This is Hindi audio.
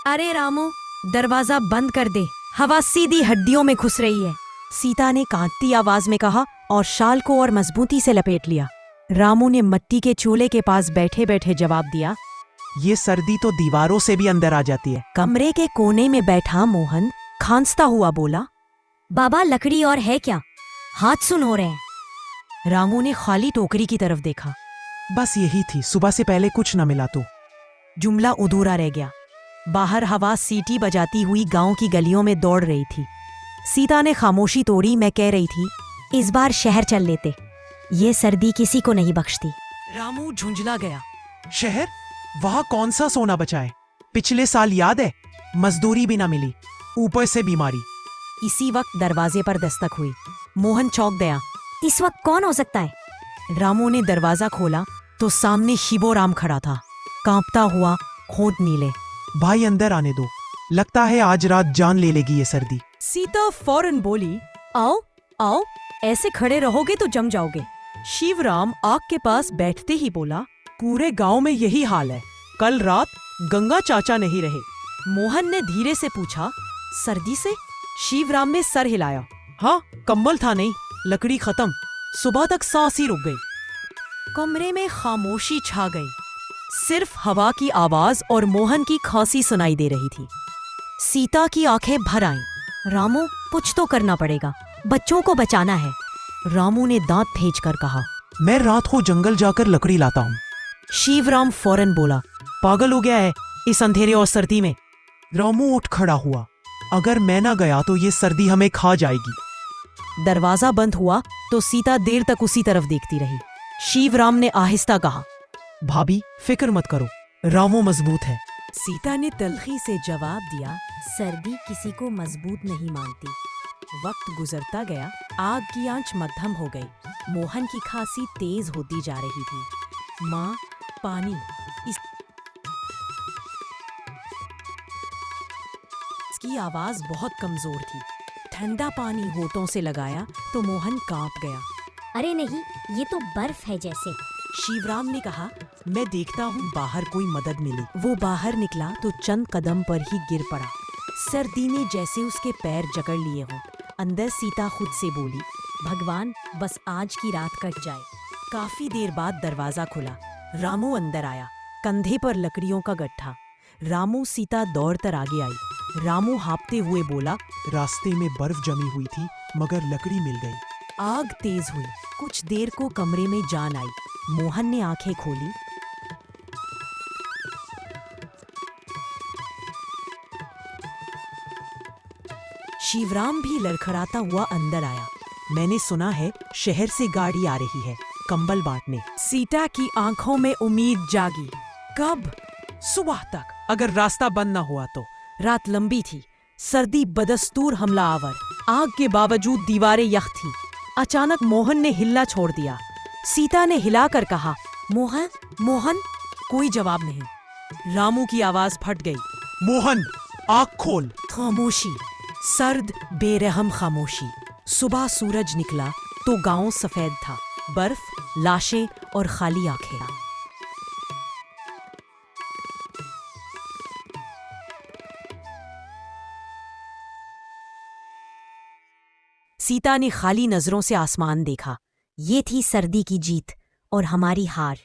अरे रामू, दरवाजा बंद कर दे, हवा सीधी हड्डियों में घुस रही है। सीता ने कांपती आवाज में कहा और शाल को और मजबूती से लपेट लिया। रामू ने मिट्टी के चूल्हे के पास बैठे बैठे जवाब दिया, ये सर्दी तो दीवारों से भी अंदर आ जाती है। कमरे के कोने में बैठा मोहन खांसता हुआ बोला, बाबा लकड़ी और है क्या? हाथ सुन हो रहे हैं। रामू ने खाली टोकरी की तरफ देखा। बस यही थी, सुबह से पहले कुछ न मिला तो। जुमला अधूरा रह गया। बाहर हवा सीटी बजाती हुई गांव की गलियों में दौड़ रही थी। सीता ने खामोशी तोड़ी। मैं कह रही थी, इस बार शहर चल लेते, ये सर्दी किसी को नहीं बख्शती। रामू झुंझला गया। शहर? वहां कौन सा सोना बचा है? पिछले साल याद है, मजदूरी भी ना मिली, ऊपर से बीमारी। इसी वक्त दरवाजे पर दस्तक हुई। मोहन चौंक गया। इस वक्त कौन हो सकता है? रामू ने दरवाजा खोला तो सामने शिवोराम खड़ा था, कांपता हुआ, होंठ नीले। भाई अंदर आने दो, लगता है आज रात जान ले लेगी ये सर्दी। सीता फौरन बोली, आओ आओ, ऐसे खड़े रहोगे तो जम जाओगे। शिवराम आग के पास बैठते ही बोला, पूरे गांव में यही हाल है, कल रात गंगा चाचा नहीं रहे। मोहन ने धीरे से पूछा, सर्दी से? शिवराम ने सर हिलाया। हाँ, कंबल था नहीं, लकड़ी खत्म, सुबह तक सांस ही रुक गई। कमरे में खामोशी छा गई। सिर्फ हवा की आवाज और मोहन की खांसी सुनाई दे रही थी। सीता की आंखें भर आईं। रामू, कुछ तो करना पड़ेगा, बच्चों को बचाना है। रामू ने दांत भेंचकर कहा, मैं रात को जंगल जाकर लकड़ी लाता हूँ। शिवराम फौरन बोला, पागल हो गया है इस अंधेरे और सर्दी में। रामू उठ खड़ा हुआ, अगर मैं ना गया तो ये सर्दी हमें खा जाएगी। दरवाजा बंद हुआ तो सीता देर तक उसी तरफ देखती रही। शिवराम ने आहिस्ता कहा, भाभी फिक्र मत करो, रामू मजबूत है। सीता ने तल्खी से जवाब दिया, सर्दी किसी को मजबूत नहीं मानती। वक्त गुजरता गया। आग की आंच मध्यम हो गई। मोहन की खांसी तेज होती जा रही थी। माँ, पानी। इसकी आवाज बहुत कमजोर थी। ठंडा पानी होठों से लगाया तो मोहन कांप गया। अरे नहीं, ये तो बर्फ है जैसे। शिवराम ने कहा, मैं देखता हूँ बाहर कोई मदद मिले। वो बाहर निकला तो चंद कदम पर ही गिर पड़ा। सर्दी ने जैसे उसके पैर जकड़ लिए हों। अंदर सीता खुद से बोली, भगवान, बस आज की रात कट जाए। काफी देर बाद दरवाजा खुला। रामू अंदर आया, कंधे पर लकड़ियों का गट्ठा। रामू सीता दौड़कर आगे आई। रामू हाँफते हुए बोला, रास्ते में बर्फ जमी हुई थी मगर लकड़ी मिल गई। आग तेज हुई। कुछ देर को कमरे में जान आई। मोहन ने आंखें खोली। शिवराम भी लड़खड़ाता हुआ अंदर आया। मैंने सुना है शहर से गाड़ी आ रही है, कंबल बांटने। सीता की आंखों में उम्मीद जागी। कब? सुबह तक, अगर रास्ता बंद न हुआ तो। रात लंबी थी, सर्दी बदस्तूर हमलावर। आग के बावजूद दीवारें यख थी। अचानक मोहन ने हिलना छोड़ दिया। सीता ने हिलाकर कहा, मोहन, मोहन। कोई जवाब नहीं। रामू की आवाज फट गई, मोहन, आँख खोल। खामोशी, सर्द बेरहम खामोशी। सुबह सूरज निकला तो गांव सफेद था। बर्फ, लाशें और खाली आंखें। सीता ने खाली नजरों से आसमान देखा। ये थी सर्दी की जीत और हमारी हार।